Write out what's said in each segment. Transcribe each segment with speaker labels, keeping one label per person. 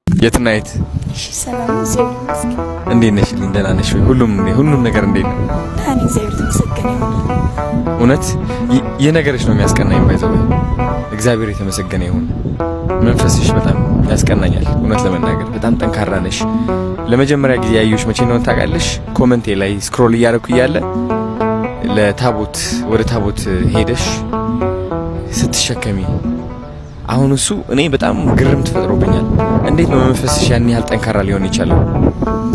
Speaker 1: የትናይት
Speaker 2: እሺ ሰላም ዘይት መስኪ
Speaker 1: እንዴት ነሽ? ደህና ነሽ ወይ? ሁሉም ነገር እንዴት ነው?
Speaker 2: ታኒ ዘይት መስከነ
Speaker 1: እውነት የነገርሽ ነው የሚያስቀናኝ። ባይዘው እግዚአብሔር የተመሰገነ ይሁን። መንፈስሽ በጣም ያስቀናኛል። እውነት ለመናገር በጣም ጠንካራ ነሽ። ለመጀመሪያ ጊዜ ያዩሽ መቼ ነው ታውቃለሽ? ኮሜንቴ ላይ ስክሮል እያደረኩ እያለ ለታቦት ወደ ታቦት ሄደሽ ስትሸከሚ አሁን እሱ እኔ በጣም ግርም ተፈጥሮብኛል። እንዴት ነው መንፈስሽ ያን ያህል ጠንካራ ሊሆን ይችላል?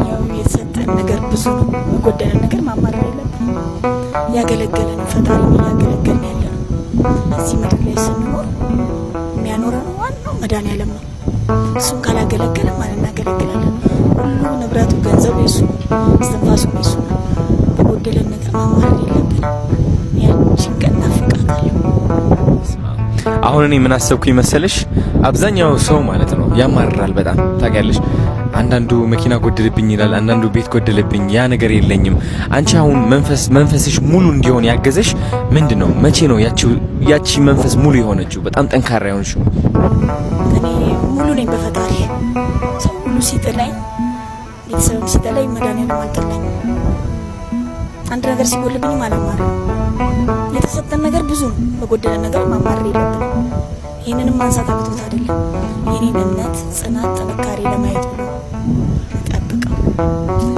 Speaker 2: ያው የተሰጠን ነገር ብዙ ነው። የጎደለን ነገር ማማረር የለብንም። ያገለገለን ፈጣሪ ነው ያገለገለን ያለው። እዚህ ምድር ላይ ስንኖር የሚያኖረን ዋናው መድኃኒዓለም ነው። እሱን ካላገለገለ ማን እናገለግላለን? ሁሉ ንብረቱ ገንዘቡ የሱ እስትንፋሱ የሱ ነው። የጎደለን ነገር ማማረር የለብንም። ያቺን ቀን ናፍቃታለሁ።
Speaker 1: አሁን እኔ ምን አሰብኩኝ መሰለሽ? አብዛኛው ሰው ማለት ነው ያማርራል በጣም ታውቂያለሽ። አንዳንዱ መኪና ጎደለብኝ ይላል፣ አንዳንዱ ቤት ጎደለብኝ፣ ያ ነገር የለኝም። አንቺ አሁን መንፈስሽ ሙሉ እንዲሆን ያገዘሽ ምንድነው? መቼ ነው ያቺ መንፈስ ሙሉ የሆነችው በጣም ጠንካራ የሆነችው?
Speaker 2: እኔ ሙሉ ነኝ በፈጣሪ። ሰው ሁሉ ሲጥለኝ፣ ቤተሰብም ሲጥለኝ መድኃኒዓለም አልጠላኝ። አንድ ነገር ሲጎልብኝ አላማርም። የተሰጠን ነገር ብዙ ነው። በጎደለ ነገር ማማረር የለብንም። ይህንንም ማንሳት አቅቶት አይደለም። የኔን እምነት፣ ጽናት፣ ጥንካሬ ለማየት ብሎ ጠብቀው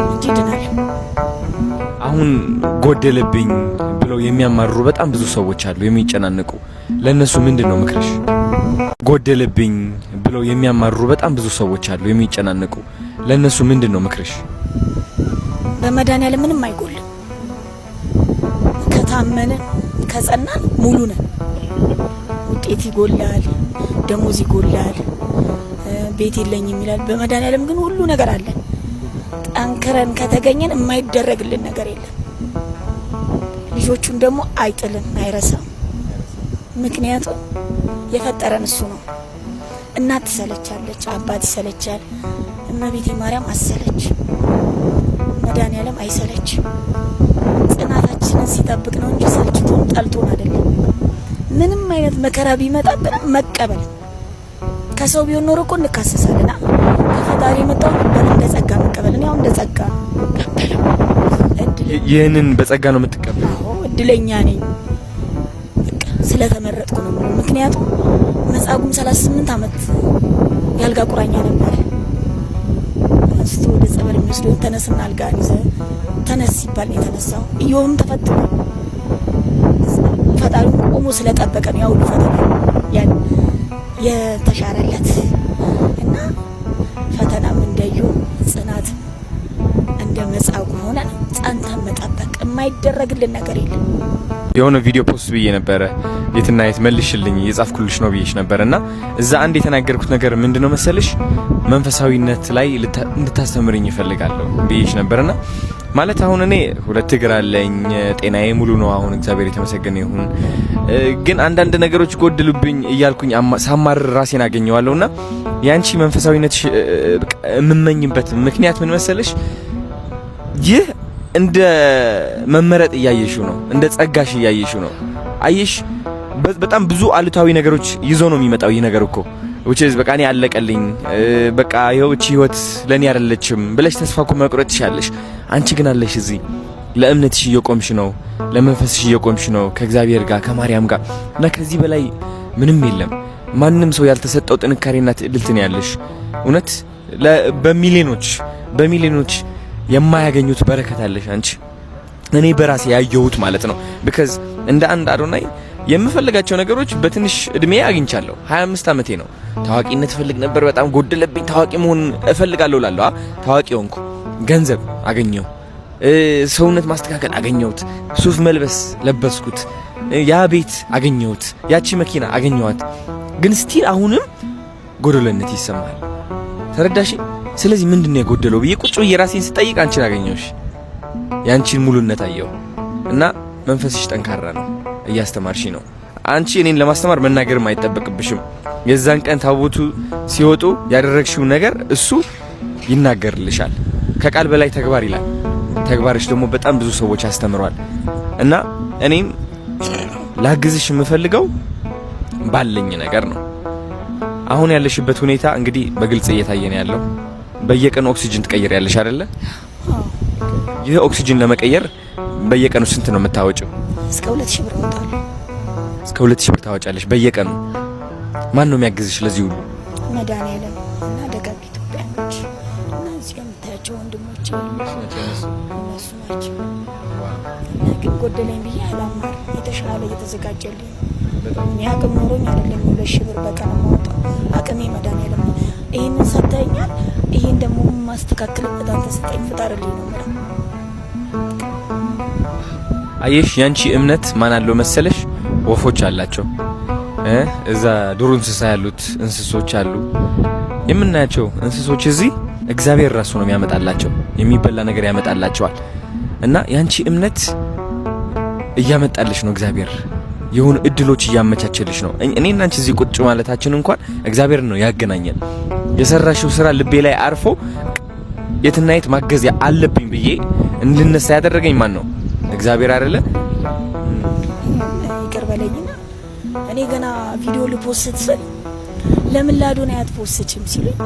Speaker 2: እንጂ ድናል።
Speaker 1: አሁን ጎደለብኝ ብለው የሚያማርሩ በጣም ብዙ ሰዎች አሉ የሚጨናነቁ። ለነሱ ምንድነው ምክርሽ? ጎደለብኝ ብለው የሚያማርሩ በጣም ብዙ ሰዎች አሉ የሚጨናነቁ። ለነሱ ምንድነው ምክርሽ?
Speaker 2: በመድኃኒዓለም ምንም አይጎልም። ከታመንን ከጸናን ሙሉ ነን። ውጤት ይጎላል፣ ደሞዝ ይጎላል፣ ቤት የለኝም ይላል። በመድኃኒዓለም ግን ሁሉ ነገር አለን። ጠንክረን ከተገኘን የማይደረግልን ነገር የለም። ልጆቹን ደግሞ አይጥልም፣ አይረሳም። ምክንያቱም የፈጠረን እሱ ነው። እናት ትሰለቻለች፣ አባት ይሰለቻል፣ እመቤቴ ማርያም አሰለች። መድኃኒዓለም አይሰለች። ጽናታችንን ሲጠብቅ ነው እንጂ ሰልችቶን ጠልቶን አይደለም። ምንም አይነት መከራ ቢመጣብን መቀበል። ከሰው ቢሆን ኖሮ እኮ እንካሰሳለን። ከፈጣሪ የመጣው እንደ ጸጋ መቀበል። እኔ አሁን እንደ ጸጋ ቀበለው።
Speaker 1: ይህንን በጸጋ ነው የምትቀበለው?
Speaker 2: እድለኛ ነኝ። በቃ ስለተመረጥኩ ነው። ምክንያቱም መጻጉዕም 38 ዓመት ያልጋ ቁራኛ ነበር። እስቲ ወደ ጸበል የሚወስደው ተነስና አልጋን ይዘህ ተነስ ሲባል ነው የተነሳው። ኢዮብም ተፈትኖ ፈጣሪው ቆሞ ስለጠበቀ ነው ያው ፈተና ያን የተሻረለት እና ፈተናም እንደዩ ጽናት እንደ መጻጉዕ ሆነ ጸንተን መጠበቅ የማይደረግልን ነገር የለም።
Speaker 1: የሆነ ቪዲዮ ፖስት ብዬ ነበረ የትናየት መልሽልኝ የጻፍኩልሽ ነው ብዬሽ ነበርና እዛ አንድ የተናገርኩት ነገር ምንድነው መሰለሽ? መንፈሳዊነት ላይ እንድታስተምርኝ ይፈልጋለሁ ብዬሽ ነበርና ማለት አሁን እኔ 2 እግር አለኝ፣ ጤናዬ ሙሉ ነው አሁን እግዚአብሔር የተመሰገነ ይሁን። ግን አንዳንድ ነገሮች ጎድሉብኝ እያልኩኝ ሳማር ራሴን አገኘዋለሁና ያንቺ መንፈሳዊነት የምመኝበት ምክንያት ምን መሰለሽ? ይህ እንደ መመረጥ እያየሽው ነው፣ እንደ ጸጋሽ እያየሽው ነው። አየሽ በጣም ብዙ አሉታዊ ነገሮች ይዞ ነው የሚመጣው ይህ ነገር እኮ which is በቃ እኔ አለቀልኝ፣ በቃ ይኸው እቺ ህይወት ለኔ አይደለችም ብለሽ ተስፋ እኮ መቁረጥ ትችያለሽ። አንቺ ግን አለሽ እዚህ ለእምነትሽ እየቆምሽ ነው፣ ለመንፈስሽ እየቆምሽ ነው ከእግዚአብሔር ጋር ከማርያም ጋር እና ከዚህ በላይ ምንም የለም። ማንም ሰው ያልተሰጠው ጥንካሬና ትዕግስት ነው ያለሽ። እውነት በሚሊዮኖች የማያገኙት በረከት አለሽ አንቺ። እኔ በራሴ ያየሁት ማለት ነው። because እንደ አንድ አዶናይ የምፈልጋቸው ነገሮች በትንሽ እድሜ አግኝቻለሁ። 25 ዓመቴ ነው። ታዋቂነት ፈልግ ነበር፣ በጣም ጎደለብኝ። ታዋቂ መሆን እፈልጋለሁ ላለው ታዋቂ ሆንኩ። ገንዘብ አገኘው፣ ሰውነት ማስተካከል አገኘሁት፣ ሱፍ መልበስ ለበስኩት፣ ያ ቤት አገኘሁት፣ ያቺ መኪና አገኘኋት። ግን ስቲል አሁንም ጎደለነት ይሰማል። ተረዳሽ? ስለዚህ ምንድነው የጎደለው ብዬ ቁጭ ብዬ ራሴን ስጠይቅ አንቺን አገኘሁሽ። ያንቺን ሙሉነት አየሁ እና መንፈስሽ ጠንካራ ነው፣ እያስተማርሽ ነው። አንቺ እኔን ለማስተማር መናገርም አይጠበቅብሽም። የዛን ቀን ታቦቱ ሲወጡ ያደረግሽው ነገር እሱ ይናገርልሻል። ከቃል በላይ ተግባር ይላል። ተግባርሽ ደግሞ በጣም ብዙ ሰዎች ያስተምሯል እና እኔም ላግዝሽ የምፈልገው ባለኝ ነገር ነው። አሁን ያለሽበት ሁኔታ እንግዲህ በግልጽ እየታየን ያለው በየቀኑ ኦክሲጅን ትቀይሪያለሽ አይደለ? ይህ ኦክሲጅን ለመቀየር በየቀኑ ስንት ነው የምታወጪው?
Speaker 2: እስከ 2000 ብር አወጣለሁ።
Speaker 1: እስከ 2000 ብር ታወጫለሽ በየቀኑ። ማን ነው የሚያግዝሽ ለዚህ ሁሉ?
Speaker 2: መድኃኒዓለም እና ደጋግ ኢትዮጵያኖች እና እዚህ የምታያቸው ወንድሞቼ እነሱ ናቸው። እና ግን ጎደለኝ ብዬ አላማር የተሻለ እየተዘጋጀልኝ እኔ አቅም ኖሮኝ አይደለም 2000 ብር በቀን የማወጣው። አቅሜ መድኃኒዓለም ይሄንን ሰጥተኛል። ይሄን ደግሞ ማስተካከልበት አንተ ስጠኝ ፍጠርልኝ ነው ማለት።
Speaker 1: አየሽ ያንቺ እምነት ማን አለው መሰለሽ? ወፎች አላቸው እዛ ዱር እንስሳ ያሉት እንስሶች አሉ የምናያቸው እንስሶች እዚህ እግዚአብሔር ራሱ ነው የሚያመጣላቸው፣ የሚበላ ነገር ያመጣላቸዋል። እና ያንቺ እምነት እያመጣልሽ ነው እግዚአብሔር የሆኑ እድሎች እያመቻቸልሽ ነው። እኔና አንቺ እዚህ ቁጭ ማለታችን እንኳን እግዚአብሔር ነው ያገናኘን። የሰራሽው ስራ ልቤ ላይ አርፎ የትና የት ማገዝ አለብኝ ብዬ እንድነሳ ያደረገኝ ማን ነው? እግዚአብሔር አይደለ?
Speaker 2: ይቅር በለኝና እኔ ገና ቪዲዮ ልፖስት ስል ለምን ለአዶናይ አትፖስትም ሲሉኝ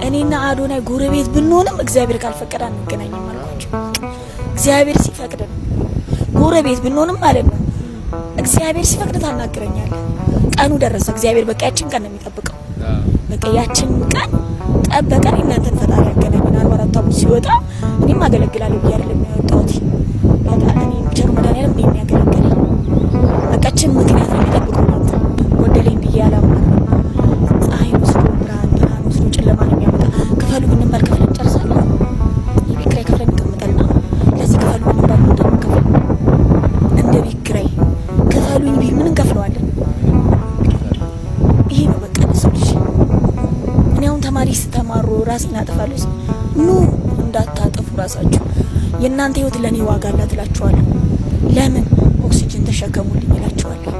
Speaker 2: እኔና አዶናይ ጎረቤት ብንሆንም እግዚአብሔር ካልፈቀደ አንገናኝም አልኳቸው። እግዚአብሔር ሲፈቅድ ነው ጎረቤት ብንሆንም ማለት ነው። እግዚአብሔር ሲፈቅድ ታናግረኛለህ። ቀኑ ደረሰ። እግዚአብሔር በቃ ያችን ቀን ነው የሚጠብቀው። በቃ ያችን ቀን ጠበቀን። እናንተን ፈጣሪ ያገናኘን። 44 ዓመት ሲወጣ እኔም አገለግላለሁ ብዬ አይደለም ያወጣሁት። በቃ እኔ ቸር መድኃኒዓለም ነው የሚያገለግለኝ። በቃ ያችን ምክንያት ነው የሚጠብቀው። እናንተ ጎደለኝ ብዬ አላማርም። ፀሐይ ወስዶ ብርሃን ወስዶ ጨለማ ነው የሚያመጣ። ክፈሉ ብንባል ከፍለን ጨርሳለሁ። የቤት ኪራይ ከፍለን እንቀምጣልና ለዚህ ክፈሉ ብንባል ነው እንደምንከፍል እንደ ቤት ኪራይ ክፈሉኝ ቢል ምን እንከፍለዋለን? ይሄ ነው በቃ ለሰው ልጅ። እኔ አሁን ተማሪ ስተማሩ ራሴን አጠፋለሁ። ኑ እንዳታጠፉ ራሳችሁ። የእናንተ ህይወት ለኔ ዋጋ አላት እላችኋለሁ። ለምን ኦክሲጅን ተሸከሙልኝ እላችኋለሁ።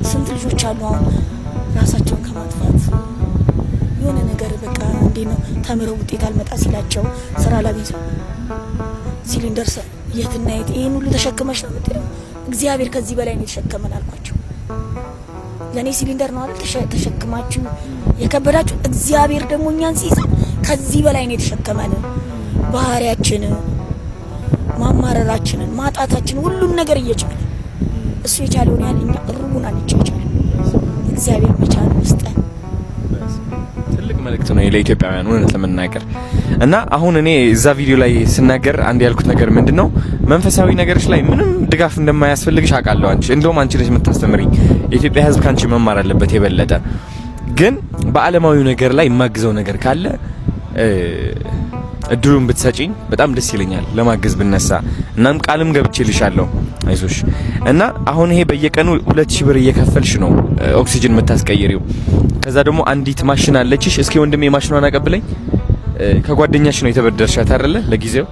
Speaker 2: ስንት ልጆች አሉ አሁን ራሳቸውን ከማጥፋት የሆነ ነገር በቃ እንዴ ነው ተምረው ውጤት አልመጣ ሲላቸው ስራ ላገኝ ሲሊንደር የትና የት ይሄን ሁሉ ተሸክመሽ ነው የምትሄደው? እግዚአብሔር ከዚህ በላይ ነው የተሸከመን አልኳቸው። ለኔ ሲሊንደር ነው አይደል ተሸክማችሁ የከበዳችሁ። እግዚአብሔር ደግሞ እኛን ሲይዘን ከዚህ በላይ ነው የተሸከመን። ባህሪያችን፣ ማማረራችንን፣ ማጣታችን ሁሉን ነገር እየቻለ እሱ የቻለውን ያህል እኛ ሩቡን አንቻቻለን። እግዚአብሔር መቻል ውስጠን
Speaker 1: ትልቅ መልእክት ነው ለኢትዮጵያውያን እውነት ለመናገር። እና አሁን እኔ እዛ ቪዲዮ ላይ ስናገር አንድ ያልኩት ነገር ምንድነው መንፈሳዊ ነገሮች ላይ ምንም ድጋፍ እንደማያስፈልግሽ አውቃለሁ። እንደውም አንቺ ነሽ የምታስተምሪኝ። የኢትዮጵያ ሕዝብ ካንቺ መማር አለበት የበለጠ። ግን በዓለማዊ ነገር ላይ የማግዘው ነገር ካለ እድሉን ብትሰጪኝ በጣም ደስ ይለኛል ለማገዝ ብነሳ። እናም ቃልም ገብቼልሻለሁ አይዞሽ። እና አሁን ይሄ በየቀኑ 2000 ብር እየከፈልሽ ነው ኦክሲጅን የምታስቀይሪው። ከዛ ደግሞ አንዲት ማሽን አለችሽ። እስኪ ወንድሜ ማሽኗን አቀብለኝ። ከጓደኛሽ ነው የተበደርሻት አይደለ ለጊዜው?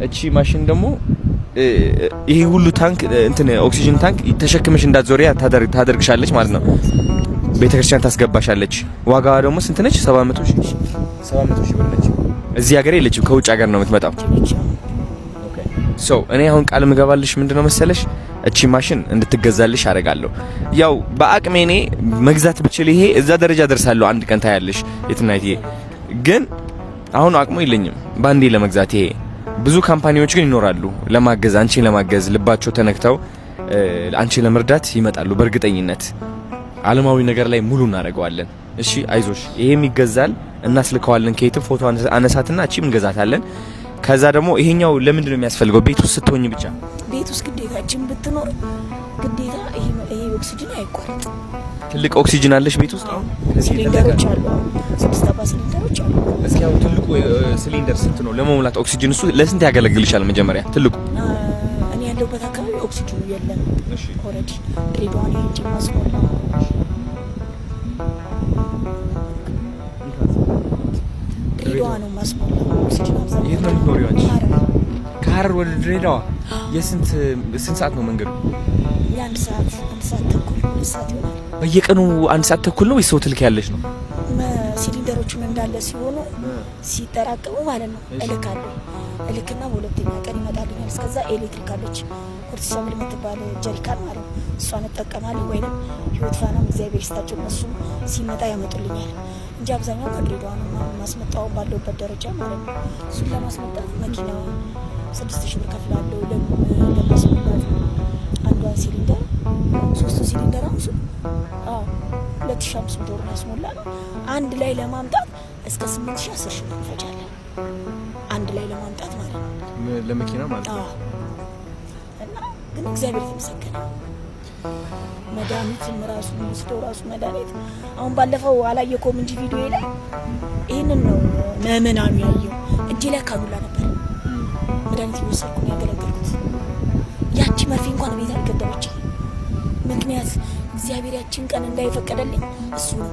Speaker 1: እቺ ማሽን ደግሞ ይሄ ሁሉ ታንክ እንትን ኦክሲጅን ታንክ ተሸክመሽ እንዳትዞሪያ ታደርግሻለች ማለት ነው። ቤተክርስቲያን ታስገባሻለች። ዋጋዋ ደግሞ ስንት ነች? 700 ሺህ ብር ነች። እዚህ ሀገር የለችም፣ ከውጭ ሀገር ነው የምትመጣው። ኦኬ ሶ እኔ አሁን ቃል ምገባልሽ ምንድነው መሰለሽ እቺ ማሽን እንድትገዛልሽ አደርጋለሁ። ያው በአቅሜ እኔ መግዛት ብችል ይሄ እዛ ደረጃ ደርሳለሁ። አንድ ቀን ታያለሽ የትናይት። ግን አሁን አቅሙ የለኝም ባንዴ ለመግዛት። ይሄ ብዙ ካምፓኒዎች ግን ይኖራሉ ለማገዝ፣ አንቺን ለማገዝ ልባቸው ተነክተው አንቺን ለመርዳት ይመጣሉ። በእርግጠኝነት ዓለማዊ ነገር ላይ ሙሉ እናደርገዋለን። እሺ አይዞሽ፣ ይሄም ይገዛል፣ እናስልከዋለን። ከየት ፎቶ አነሳትና እቺም እንገዛታለን። ከዛ ደግሞ ይሄኛው ለምንድን ነው የሚያስፈልገው? ቤት ውስጥ ስትሆኝ ብቻ። ቤት ውስጥ ግዴታችን ብትኖር ግዴታ ይሄ ኦክሲጅን አይቋረጥ። ትልቅ ኦክሲጅን አለሽ ቤት ውስጥ? አሁን ሲሊንደሮች አሉ፣ 6 ሲሊንደሮች አሉ። እስኪ አሁን ትልቁ ሲሊንደር ስንት ነው ለመሙላት ኦክሲጅን? እሱ ለስንት ያገለግልሻል? መጀመሪያ ትልቁ እኔ ያለሁበት አካባቢ ኦክሲጅኑ የለም። እሺ ኦሬዲ ድሬዳዋ ነው እንጂ ማስሞላ ድሬዳዋ ነው ማስሞላ ኦክሲጅን አብዛኛው። የት ነው የምትኖሪው አንቺ? ከሀረር ወደ ድሬዳዋ የስንት ሰዓት ነው መንገዱ? የአንድ ሰዓት ተኩል 2 ሰዓት ይሆናል። በየቀኑ 1 ሰዓት ተኩል ነው ወይስ ሰው ትልክ ያለሽ ነው? ሲሊንደሮቹን እንዳለ ሲሆኑ ሲጠራቀሙ ማለት ነው እልካለሁ።
Speaker 2: እልክና በሁለተኛ ቀን ይመጣልኛል። እስከዛ ኤሌክትሪክ አለች ኮርቲሰብል የምትባል ጀሪካን ማለት ነው። እሷን እጠቀማለሁ። ወይም ህይወት ፋናም እግዚአብሔር ይስጣቸው እነሱም ሲመጣ ያመጡልኛል እንጂ አብዛኛው ከድሬዳዋ ነው ማስመጣው ባለውበት ደረጃ ማለት ነው። እሱን ለማስመጣት መኪና 6000 ብር ከፍላለሁ። ለማስመጣት አንዷን ሲሊንደር 3 ሲሊንደር አንሱ 2500 ብር ያስሞላ ነው። አንድ ላይ ለማምጣት እስከ 8000 10,000 ብር እንፈጃለን። አንድ ላይ ለማምጣት ማለት ነው
Speaker 1: ለመኪና ማለት ነው።
Speaker 2: እና ግን እግዚአብሔር የተመሰገነ መድኃኒትም ራሱ ወስደው ራሱ መድኃኒት አሁን ባለፈው አላየከውም እንጂ ቪዲዮ ላይ ይህንን ነው ምዕመናኑ ያየው። እጄ ላይ ካኑላ ነበር መድኃኒት እየወሰድኩ ነው ያገለገልኩት። ያቺ መርፌ እንኳን ቤት አልገደበች። ምክንያት እግዚአብሔር ያችን ቀን እንዳይፈቀደልኝ እሱ ነው።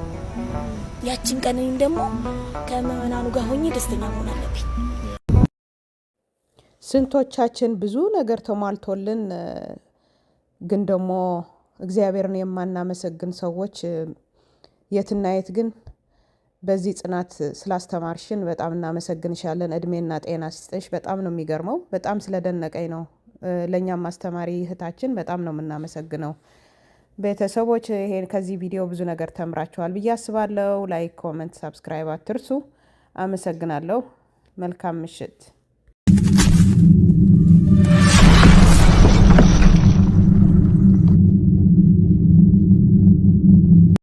Speaker 2: ያችን ቀን እኔም ደግሞ ከምዕመናኑ ጋር ሆኜ ደስተኛ መሆን አለብኝ።
Speaker 3: ስንቶቻችን ብዙ ነገር ተሟልቶልን ግን ደግሞ እግዚአብሔርን የማናመሰግን ሰዎች የትና የት ግን በዚህ ጽናት ስላስተማርሽን በጣም እናመሰግንሻለን። እድሜና ጤና ሲስጥሽ። በጣም ነው የሚገርመው። በጣም ስለደነቀኝ ነው። ለኛም አስተማሪ እህታችን በጣም ነው የምናመሰግነው። ቤተሰቦች ይሄን ከዚህ ቪዲዮ ብዙ ነገር ተምራችኋል ብዬ አስባለሁ። ላይክ፣ ኮሜንት፣ ሰብስክራይብ አትርሱ። አመሰግናለሁ። መልካም ምሽት።